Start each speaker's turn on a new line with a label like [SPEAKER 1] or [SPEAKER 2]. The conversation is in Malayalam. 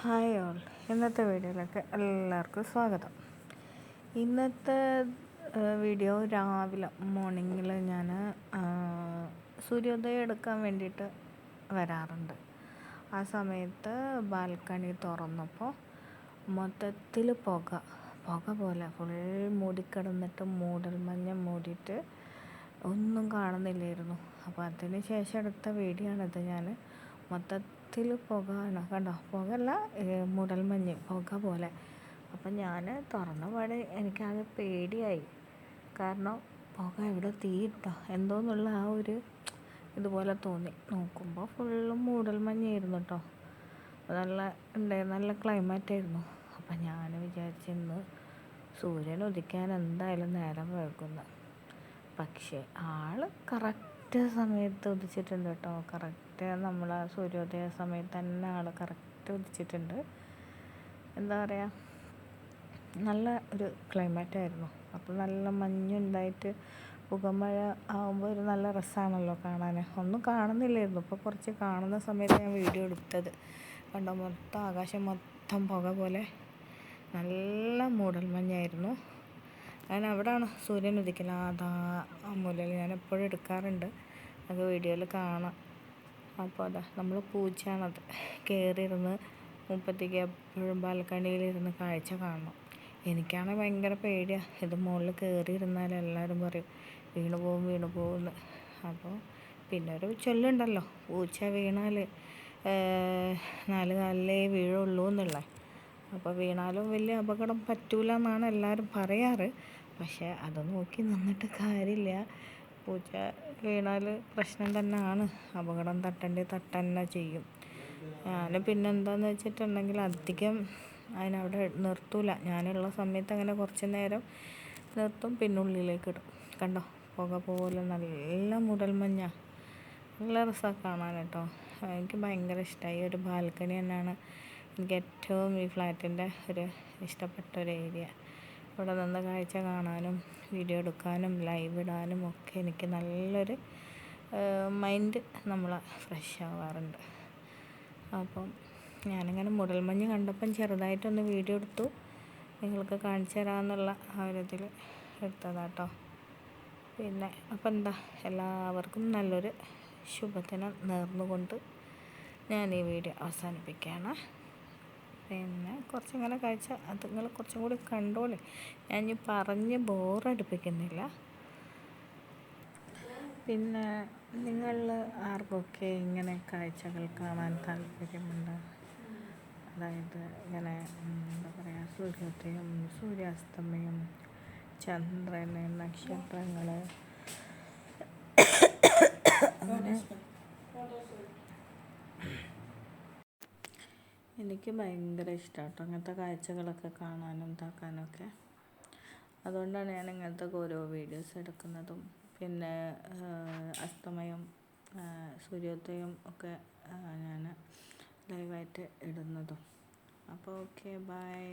[SPEAKER 1] ഹായ് ഓൾ, ഇന്നത്തെ വീഡിയോയിലേക്ക് എല്ലാവർക്കും സ്വാഗതം. ഇന്നത്തെ വീഡിയോ രാവിലെ മോർണിംഗിൽ ഞാൻ സൂര്യോദയം എടുക്കാൻ വേണ്ടിയിട്ട് വരാറുണ്ട്. ആ സമയത്ത് ബാൽക്കണി തുറന്നപ്പോൾ മൊത്തത്തിൽ പുക പോലെ ഫുൾ മൂടിക്കിടന്നിട്ട് മൂടൽമഞ്ഞ് മൂടിയിട്ട് ഒന്നും കാണുന്നില്ലായിരുന്നു. അപ്പോൾ അതിന് ശേഷം എടുത്ത വീഡിയോ ആണിത്. ഞാൻ മൊത്തത്തിൽ പുകയാണ്, കണ്ടോ, പുകയല്ല, മൂടൽമഞ്ഞ് പുക പോലെ. അപ്പം ഞാൻ തുറന്ന പാടെ എനിക്കത് പേടിയായി. കാരണം പുക എവിടെ തീയിട്ടോ എന്തോന്നുള്ള ആ ഒരു ഇതുപോലെ തോന്നി. നോക്കുമ്പോൾ ഫുള്ളും മൂടൽമഞ്ഞായിരുന്നു കേട്ടോ. നല്ല ക്ലൈമറ്റായിരുന്നു. അപ്പം ഞാൻ വിചാരിച്ചിന്ന് സൂര്യൻ ഉദിക്കാൻ എന്തായാലും നേരം വൈകുന്നു. പക്ഷേ കറക്റ്റ് സമയത്ത് ഉദിച്ചിട്ടുണ്ട് കേട്ടോ. കറക്റ്റ് നമ്മൾ സൂര്യോദയ സമയത്ത് തന്നെ കറക്റ്റ് ഉദിച്ചിട്ടുണ്ട്. എന്താ പറയുക, നല്ല ഒരു ക്ലൈമറ്റായിരുന്നു. അപ്പോൾ നല്ല മഞ്ഞുണ്ടായിട്ട് പുകമഴ ആകുമ്പോൾ ഒരു നല്ല രസമാണല്ലോ കാണാൻ. ഒന്നും കാണുന്നില്ലായിരുന്നു. ഇപ്പോൾ കുറച്ച് കാണുന്ന സമയത്ത് ഞാൻ വീഡിയോ എടുത്തത് കണ്ടോ. മൊത്തം ആകാശം മൊത്തം പുക പോലെ നല്ല മൂടൽമഞ്ഞായിരുന്നു. ഞാൻ അവിടെയാണ് സൂര്യൻ ഉദിക്കുന്നത്. അതാ ആ മൂലയിൽ ഞാൻ എപ്പോഴും എടുക്കാറുണ്ട്, അത് വീഡിയോയിൽ കാണാം. അപ്പോൾ അതാ നമ്മൾ പൂച്ചയാണത് കയറിയിരുന്ന് മുപ്പത്തേക്ക് എപ്പോഴും ബാൽക്കണിയിലിരുന്ന് കാഴ്ച കാണണം. എനിക്കാണെങ്കിൽ ഭയങ്കര പേടിയാണ്. ഇത് മുകളിൽ കയറിയിരുന്നാൽ എല്ലാവരും പറയും വീണു പോകുമെന്ന്. അപ്പോൾ പിന്നെ ഒരു ചൊല്ലുണ്ടല്ലോ, പൂച്ച വീണാൽ 4 കാലിലേ വീഴുള്ളൂ എന്നുള്ള. അപ്പോൾ വീണാലും വലിയ അപകടം പറ്റൂല എന്നാണ് എല്ലാവരും പറയാറ്. പക്ഷേ അത് നോക്കി നിന്നിട്ട് കാര്യമില്ല. പൂച്ച വീണാൽ പ്രശ്നം തന്നെയാണ്. അപകടം തട്ടന്നെ ചെയ്യും. ഞാൻ പിന്നെന്താണെന്ന് വെച്ചിട്ടുണ്ടെങ്കിൽ അധികം അതിനവിടെ നിർത്തൂല. ഞാനുള്ള സമയത്ത് അങ്ങനെ കുറച്ച് നേരം നിർത്തും, പിന്നെ ഉള്ളിലേക്ക് ഇടും. കണ്ടോ, പുക പോലെ നല്ല മൂടൽമഞ്ഞാണ്. നല്ല രസമാണ് കാണാൻ കേട്ടോ. എനിക്ക് ഭയങ്കര ഇഷ്ടമായി. ഒരു ബാൽക്കണി തന്നെയാണ് എനിക്ക് ഏറ്റവും ഈ ഫ്ലാറ്റിൻ്റെ ഒരു ഇഷ്ടപ്പെട്ട ഒരു ഏരിയ. ഇവിടെ നിന്ന് കാഴ്ച കാണാനും വീഡിയോ എടുക്കാനും ലൈവ് ഇടാനും ഒക്കെ എനിക്ക് നല്ലൊരു മൈൻഡ് ഫ്രഷ് ആവാറുണ്ട്. അപ്പം ഞാനിങ്ങനെ മൂടൽമഞ്ഞ് കണ്ടപ്പം ചെറുതായിട്ടൊന്ന് വീഡിയോ എടുത്തു, നിങ്ങൾക്ക് കാണിച്ചു തരാമെന്നുള്ള ആ ഒരു ഇതിൽ എടുത്തതാട്ടോ. പിന്നെ അപ്പം എന്താ, എല്ലാവർക്കും നല്ലൊരു ശുഭദിനം നേർന്നുകൊണ്ട് ഞാൻ ഈ വീഡിയോ അവസാനിപ്പിക്കുകയാണ്. പിന്നെ കുറച്ചിങ്ങനെ കാഴ്ച അത് നിങ്ങൾ കുറച്ചും കൂടി കണ്ടോളെ. ഞാൻ ഇനി പറഞ്ഞ് ബോറടിപ്പിക്കുന്നില്ല. പിന്നെ നിങ്ങൾ ആർക്കൊക്കെ ഇങ്ങനെ കാഴ്ചകൾ കാണാൻ താല്പര്യമുണ്ട്, അതായത് ഇങ്ങനെ എന്താ പറയുക, സൂര്യോദയം, സൂര്യാസ്തമയം, ചന്ദ്രൻ, നക്ഷത്രങ്ങൾ, അങ്ങനെ എനിക്ക് ഭയങ്കര ഇഷ്ടമാണ് അങ്ങനത്തെ കാഴ്ചകളൊക്കെ കാണാനും ഇതാക്കാനൊക്കെ. അതുകൊണ്ടാണ് ഞാൻ ഇങ്ങനത്തെ ഓരോ വീഡിയോസ് എടുക്കുന്നതും പിന്നെ അസ്തമയം, സൂര്യോദയം ഒക്കെ ഞാൻ ലൈവായിട്ട് ഇടുന്നതും. അപ്പോൾ ഓക്കെ, ബൈ.